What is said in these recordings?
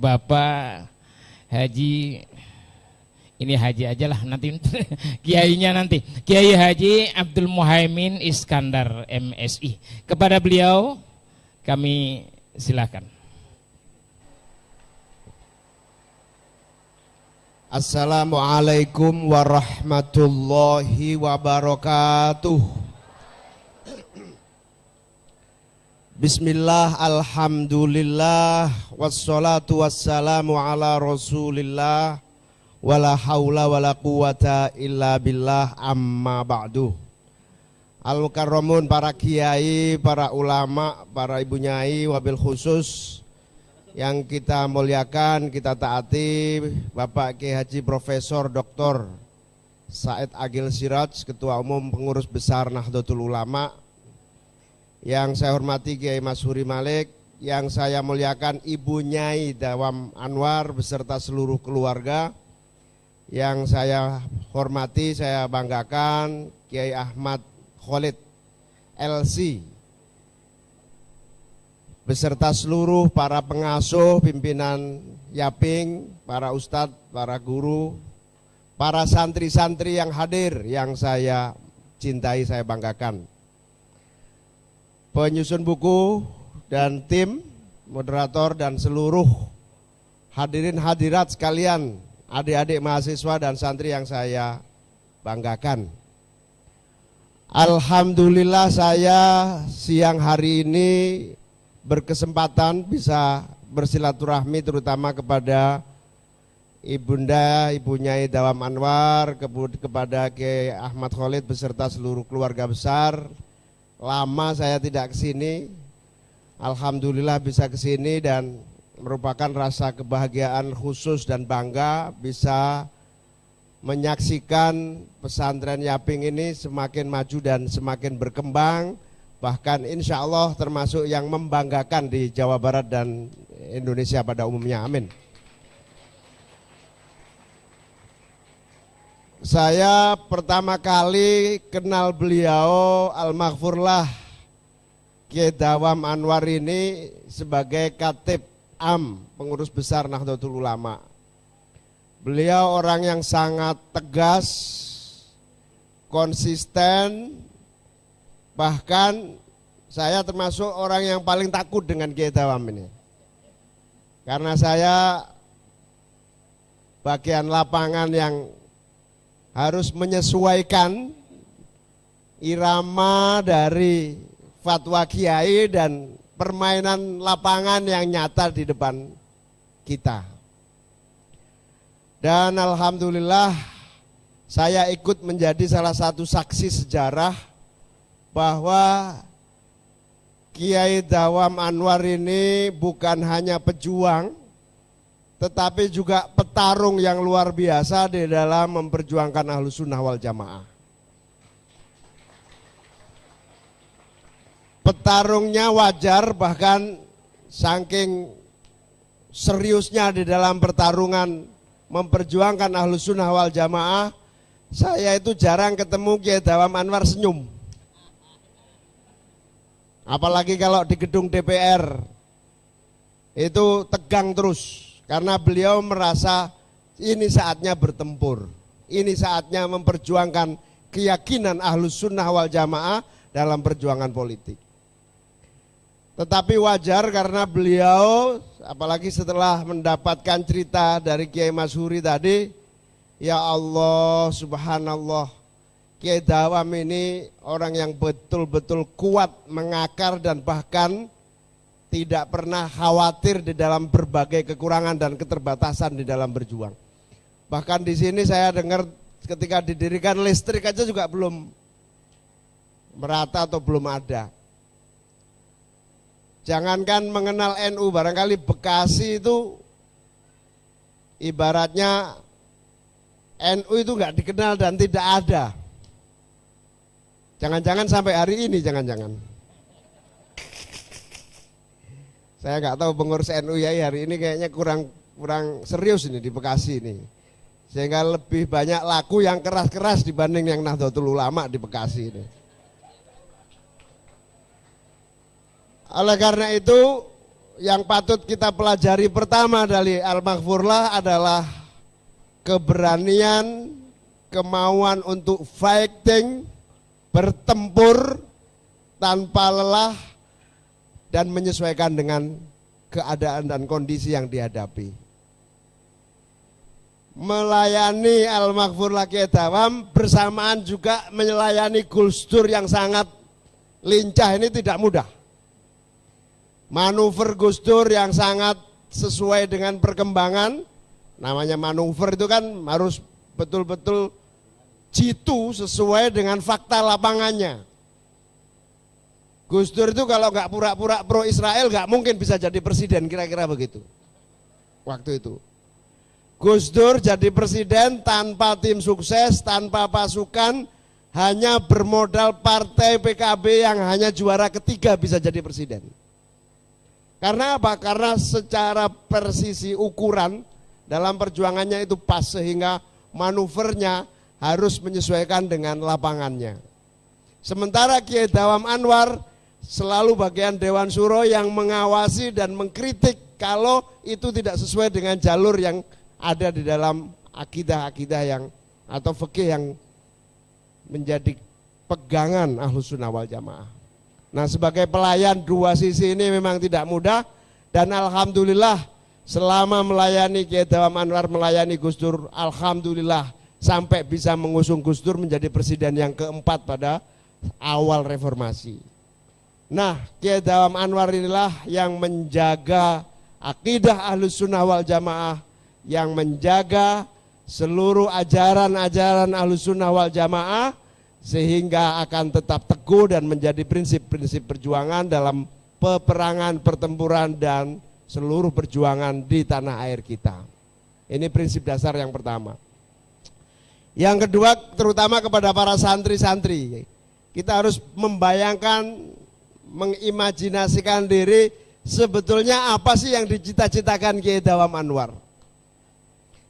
Bapak Haji, ini Haji aja lah nanti kiainya nanti, Kiai Haji Abdul Muhaimin Iskandar MSI. Kepada beliau kami silakan. Assalamualaikum warahmatullahi wabarakatuh. Bismillah, alhamdulillah, wassalatu wassalamu ala rasulillah, wala hawla wala quwata illa billah, amma ba'du. Al-mukarramun, para kiai, para ulama, para ibu nyai, wabil khusus yang kita muliakan, kita taati, Bapak Kiai Haji Profesor Dr. Said Agil Siraj, Ketua Umum Pengurus Besar Nahdlatul Ulama. Yang saya hormati Kiai Mashuri Malik, yang saya muliakan Ibu Nyai Dawam Anwar beserta seluruh keluarga. Yang saya hormati, saya banggakan Kiai Ahmad Khalid LC beserta seluruh para pengasuh, pimpinan Yaping, para ustadz, para guru, para santri-santri yang hadir, yang saya cintai, saya banggakan. Penyusun buku dan tim, moderator dan seluruh hadirin hadirat sekalian, adik-adik mahasiswa dan santri yang saya banggakan. Alhamdulillah saya siang hari ini berkesempatan bisa bersilaturahmi terutama kepada Ibunda, Ibu Nyai Dawam Anwar, kepada Kiai Ahmad Khalid beserta seluruh keluarga besar. Lama saya tidak ke sini, alhamdulillah bisa ke sini dan merupakan rasa kebahagiaan khusus dan bangga bisa menyaksikan pesantren Yaping ini semakin maju dan semakin berkembang. Bahkan insya Allah termasuk yang membanggakan di Jawa Barat dan Indonesia pada umumnya, amin. Saya pertama kali kenal beliau almarhumlah Kiai Dawam Anwar ini sebagai Khatib Am, pengurus besar Nahdlatul Ulama. Beliau orang yang sangat tegas, konsisten. Bahkan saya termasuk orang yang paling takut dengan Kiai Dawam ini. Karena saya bagian lapangan yang harus menyesuaikan irama dari fatwa kiai dan permainan lapangan yang nyata di depan kita. Dan alhamdulillah saya ikut menjadi salah satu saksi sejarah bahwa Kiai Dawam Anwar ini bukan hanya pejuang, tetapi juga petarung yang luar biasa di dalam memperjuangkan Ahlus Sunnah wal Jamaah. Petarungnya wajar, bahkan saking seriusnya di dalam pertarungan memperjuangkan Ahlus Sunnah wal Jamaah, saya itu jarang ketemu Kiai Dawam Anwar senyum. Apalagi kalau di gedung DPR itu tegang terus karena beliau merasa ini saatnya bertempur, ini saatnya memperjuangkan keyakinan Ahlus Sunnah wal Jamaah dalam perjuangan politik. Tetapi wajar karena beliau apalagi setelah mendapatkan cerita dari Kiai Mashuri tadi, ya Allah subhanallah, Kiai Dawam ini orang yang betul-betul kuat mengakar dan bahkan tidak pernah khawatir di dalam berbagai kekurangan dan keterbatasan di dalam berjuang. Bahkan di sini saya dengar ketika didirikan listrik aja juga belum merata atau belum ada. Jangankan mengenal NU, barangkali Bekasi itu ibaratnya NU itu nggak dikenal dan tidak ada. Jangan-jangan sampai hari ini, jangan-jangan. Saya nggak tahu pengurus NU ya hari ini kayaknya kurang serius ini di Bekasi ini. Sehingga lebih banyak laku yang keras-keras dibanding yang Nahdlatul Ulama di Bekasi ini. Oleh karena itu yang patut kita pelajari pertama dari Al-Maghfurlah adalah keberanian, kemauan untuk fighting, bertempur tanpa lelah dan menyesuaikan dengan keadaan dan kondisi yang dihadapi. Melayani Al-Maghfurlah Kiai Dawam bersamaan juga melayani Gus Dur yang sangat lincah ini tidak mudah. Manuver Gus Dur yang sangat sesuai dengan perkembangan, namanya manuver itu kan harus betul-betul jitu sesuai dengan fakta lapangannya. Gus Dur itu kalau nggak pura-pura pro Israel nggak mungkin bisa jadi presiden, kira-kira begitu. Waktu itu Gus Dur jadi presiden tanpa tim sukses, tanpa pasukan, hanya bermodal partai PKB yang hanya juara ketiga bisa jadi presiden. Karena apa? Karena secara persisi ukuran dalam perjuangannya itu pas, sehingga manuvernya harus menyesuaikan dengan lapangannya. Sementara Kiai Dawam Anwar selalu bagian Dewan Syuro yang mengawasi dan mengkritik kalau itu tidak sesuai dengan jalur yang ada di dalam akidah-akidah yang atau fikih yang menjadi pegangan Ahlus Sunnah wal Jamaah. Nah, sebagai pelayan dua sisi ini memang tidak mudah, dan alhamdulillah selama melayani Kiai Dawam Anwar, melayani Gus Dur, alhamdulillah sampai bisa mengusung Gus Dur menjadi presiden yang keempat pada awal reformasi. Nah, Kiai Dawam Anwar inilah yang menjaga akidah Ahlus Sunnah wal Jamaah, yang menjaga seluruh ajaran-ajaran Ahlus Sunnah wal Jamaah, sehingga akan tetap teguh dan menjadi prinsip-prinsip perjuangan dalam peperangan, pertempuran, dan seluruh perjuangan di tanah air kita. Ini prinsip dasar yang pertama. Yang kedua, terutama kepada para santri-santri, kita harus membayangkan, mengimajinasikan diri sebetulnya apa sih yang dicita-citakan Kiai Dawam Anwar,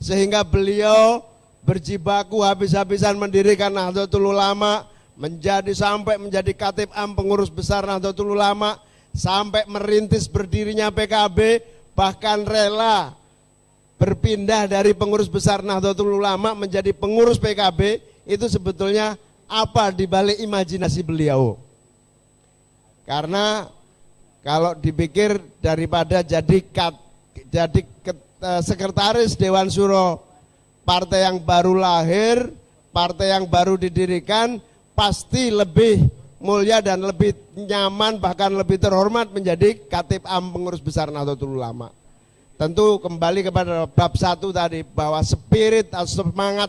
sehingga beliau berjibaku habis-habisan mendirikan Nahdlatul Ulama, sampai menjadi Khatib Am pengurus besar Nahdlatul Ulama, sampai merintis berdirinya PKB, bahkan rela berpindah dari pengurus besar Nahdlatul Ulama menjadi pengurus PKB. Itu sebetulnya apa di balik imajinasi beliau? Karena kalau dipikir daripada jadi sekretaris Dewan Syuro partai yang baru lahir, partai yang baru didirikan, pasti lebih mulia dan lebih nyaman, bahkan lebih terhormat menjadi Khatib Am pengurus besar Nahdlatul Ulama. Tentu kembali kepada bab 1 tadi, bahwa spirit atau semangat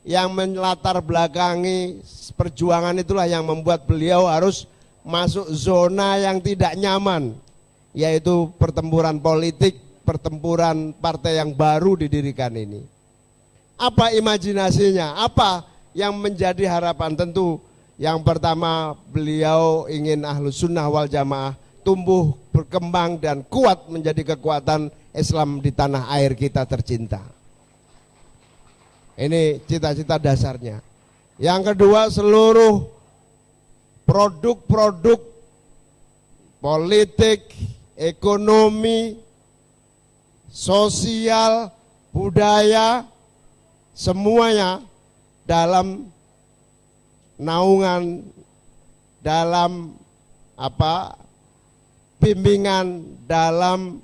yang melatar belakangi perjuangan itulah yang membuat beliau harus masuk zona yang tidak nyaman, yaitu pertempuran politik, pertempuran partai yang baru didirikan ini. Apa imajinasinya? Apa yang menjadi harapan? Tentu yang pertama, beliau ingin Ahlus Sunnah wal Jamaah tumbuh, berkembang, dan kuat menjadi kekuatan Islam di tanah air kita tercinta. Ini cita-cita dasarnya. Yang kedua, seluruh produk-produk politik, ekonomi, sosial, budaya, semuanya dalam naungan, dalam bimbingan, dalam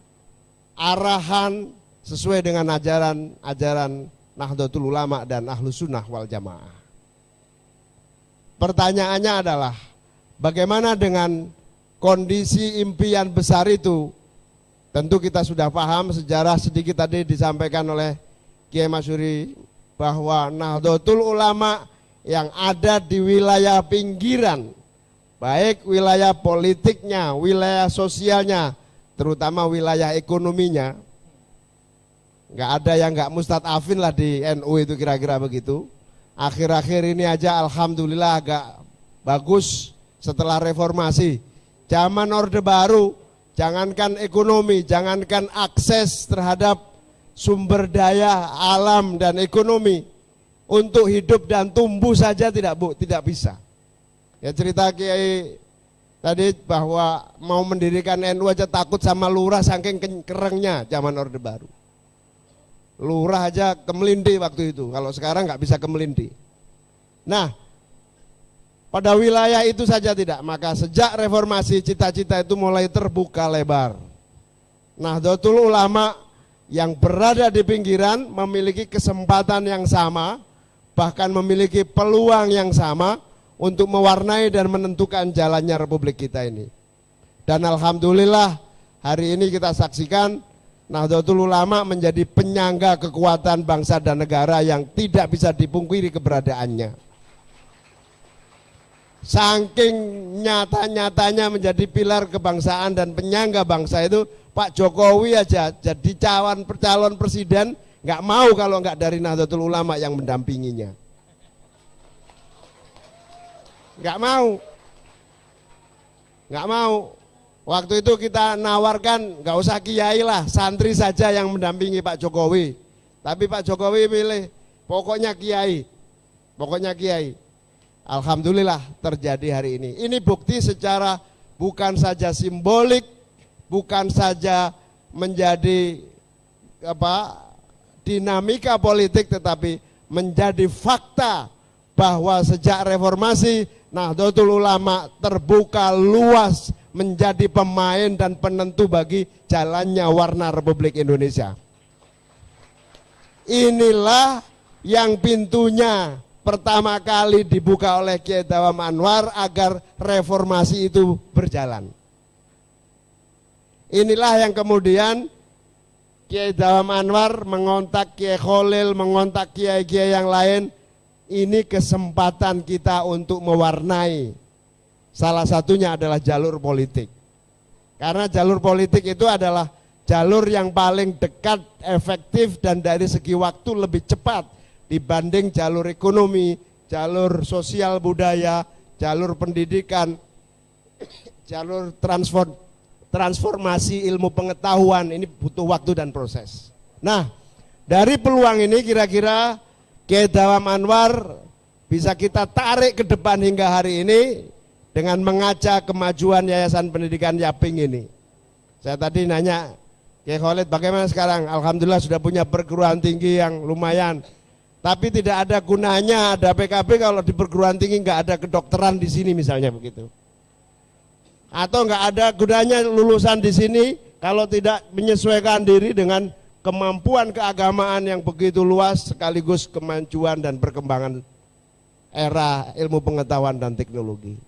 arahan sesuai dengan ajaran Nahdlatul Ulama dan Ahlus Sunnah wal Jamaah. Pertanyaannya adalah, bagaimana dengan kondisi impian besar itu? Tentu kita sudah paham, sejarah sedikit tadi disampaikan oleh Kiai Masyuri, bahwa Nahdlatul Ulama yang ada di wilayah pinggiran, baik wilayah politiknya, wilayah sosialnya, terutama wilayah ekonominya, nggak ada yang nggak mustadafin lah di NU itu, kira-kira begitu. Akhir-akhir ini aja alhamdulillah agak bagus setelah reformasi. Zaman Orde Baru, jangankan ekonomi, jangankan akses terhadap sumber daya alam dan ekonomi, untuk hidup dan tumbuh saja tidak bisa. Ya, cerita Kiai tadi bahwa mau mendirikan NU aja takut sama lurah saking kerengnya zaman Orde Baru. Lurah aja ke Melindi waktu itu, kalau sekarang nggak bisa ke Melindi. Nah, pada wilayah itu saja tidak, maka sejak reformasi cita-cita itu mulai terbuka lebar. Nahdlatul Ulama yang berada di pinggiran memiliki kesempatan yang sama, bahkan memiliki peluang yang sama untuk mewarnai dan menentukan jalannya Republik kita ini. Dan alhamdulillah hari ini kita saksikan Nahdlatul Ulama menjadi penyangga kekuatan bangsa dan negara yang tidak bisa dipungkiri keberadaannya. Saking nyata-nyatanya menjadi pilar kebangsaan dan penyangga bangsa itu, Pak Jokowi aja jadi calon presiden nggak mau kalau nggak dari Nahdlatul Ulama yang mendampinginya. Nggak mau. Waktu itu kita nawarkan nggak usah kiai lah, santri saja yang mendampingi Pak Jokowi. Tapi Pak Jokowi pilih pokoknya kiai. Alhamdulillah terjadi hari ini. Ini bukti secara bukan saja simbolik, bukan saja menjadi dinamika politik, tetapi menjadi fakta bahwa sejak reformasi Nahdlatul Ulama terbuka luas menjadi pemain dan penentu bagi jalannya warna Republik Indonesia. Inilah yang pintunya pertama kali dibuka oleh Kiai Dawam Anwar agar reformasi itu berjalan. Inilah yang kemudian Kiai Dawam Anwar mengontak Kiai Kholil, mengontak kiai-kiai yang lain. Ini kesempatan kita untuk mewarnai. Salah satunya adalah jalur politik. Karena jalur politik itu adalah jalur yang paling dekat, efektif, dan dari segi waktu lebih cepat dibanding jalur ekonomi, jalur sosial budaya, jalur pendidikan, jalur transformasi ilmu pengetahuan. Ini butuh waktu dan proses. Nah, dari peluang ini kira-kira Kiai Dawam Anwar bisa kita tarik ke depan hingga hari ini dengan mengajak kemajuan Yayasan Pendidikan Yaping ini. Saya tadi nanya, Kiai Khalid bagaimana sekarang? Alhamdulillah sudah punya perguruan tinggi yang lumayan. Tapi tidak ada gunanya ada PKB kalau di perguruan tinggi nggak ada kedokteran di sini misalnya begitu. Atau nggak ada gunanya lulusan di sini kalau tidak menyesuaikan diri dengan kemampuan keagamaan yang begitu luas sekaligus kemajuan dan perkembangan era ilmu pengetahuan dan teknologi.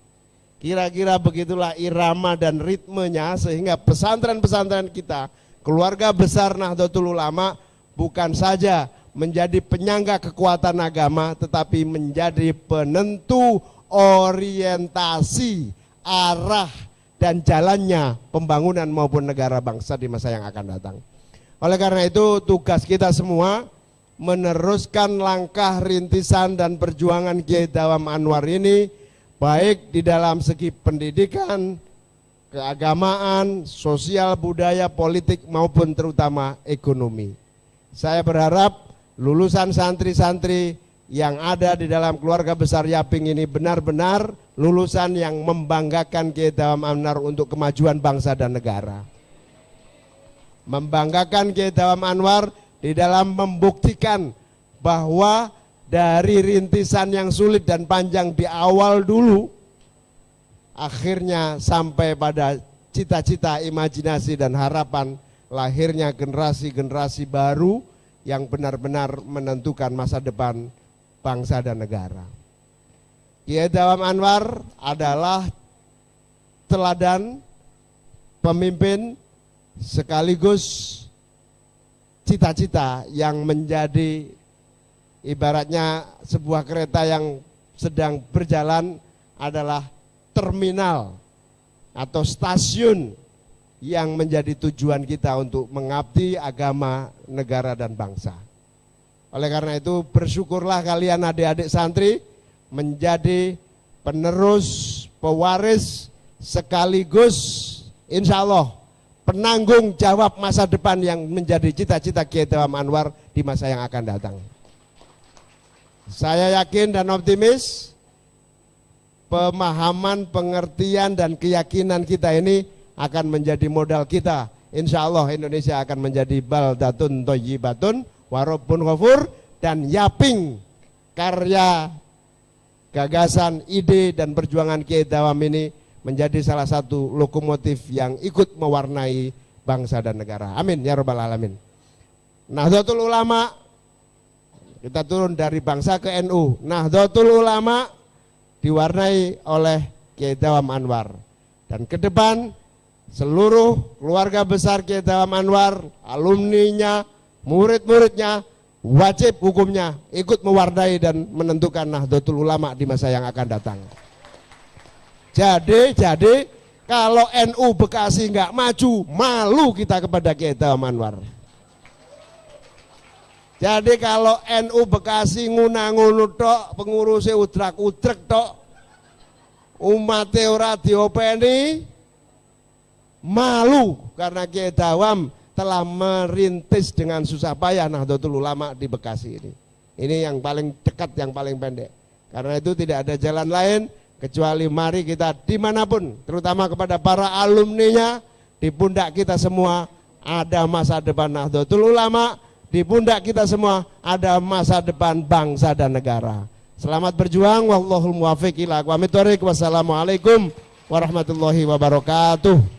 Kira-kira begitulah irama dan ritmenya sehingga pesantren-pesantren kita, keluarga besar Nahdlatul Ulama bukan saja menjadi penyangga kekuatan agama tetapi menjadi penentu orientasi, arah dan jalannya pembangunan maupun negara bangsa di masa yang akan datang. Oleh karena itu tugas kita semua meneruskan langkah rintisan dan perjuangan Kiai Dawam Anwar ini baik di dalam segi pendidikan, keagamaan, sosial, budaya, politik maupun terutama ekonomi. Saya berharap lulusan santri-santri yang ada di dalam keluarga besar Yaping ini benar-benar lulusan yang membanggakan Kiai Dawam Anwar untuk kemajuan bangsa dan negara. Membanggakan Kiai Dawam Anwar di dalam membuktikan bahwa dari rintisan yang sulit dan panjang di awal dulu, akhirnya sampai pada cita-cita, imajinasi dan harapan lahirnya generasi-generasi baru yang benar-benar menentukan masa depan bangsa dan negara. Kiai Dawam Anwar adalah teladan pemimpin sekaligus cita-cita yang menjadi ibaratnya sebuah kereta yang sedang berjalan adalah terminal atau stasiun yang menjadi tujuan kita untuk mengabdi agama, negara dan bangsa. Oleh karena itu bersyukurlah kalian adik-adik santri menjadi penerus, pewaris sekaligus insya Allah penanggung jawab masa depan yang menjadi cita-cita Kiai Dawam Anwar di masa yang akan datang. Saya yakin dan optimis pemahaman, pengertian dan keyakinan kita ini akan menjadi modal kita. Insya Allah Indonesia akan menjadi baldatun thayyibatun wa rabbun ghafur, dan Yaping, karya, gagasan, ide dan perjuangan Kiai Dawam ini menjadi salah satu lokomotif yang ikut mewarnai bangsa dan negara. Amin ya rabbal alamin. Nahdlatul Ulama, kita turun dari bangsa ke NU. Nahdlatul Ulama diwarnai oleh Kiai Dawam Anwar, dan ke depan seluruh keluarga besar Kiai Dawam Anwar, alumninya, murid-muridnya, wajib hukumnya ikut mewarnai dan menentukan Nahdlatul Ulama di masa yang akan datang. Jadi kalau NU Bekasi nggak maju, malu kita kepada Kiai Dawam Anwar. Jadi kalau NU Bekasi ngunang-ngunu tok, pengurusnya udrak-udrek tok, umatnya ora diopeni, malu karena Kiai Dawam telah merintis dengan susah payah Nahdlatul Ulama di Bekasi ini. Ini yang paling dekat, yang paling pendek. Karena itu tidak ada jalan lain kecuali mari kita dimanapun, terutama kepada para alumninya, di pundak kita semua ada masa depan Nahdlatul Ulama, di pundak kita semua ada masa depan bangsa dan negara. Selamat berjuang, wallahul muwaffiq ila aqwamit thoriq. Wassalamualaikum warahmatullahi wabarakatuh.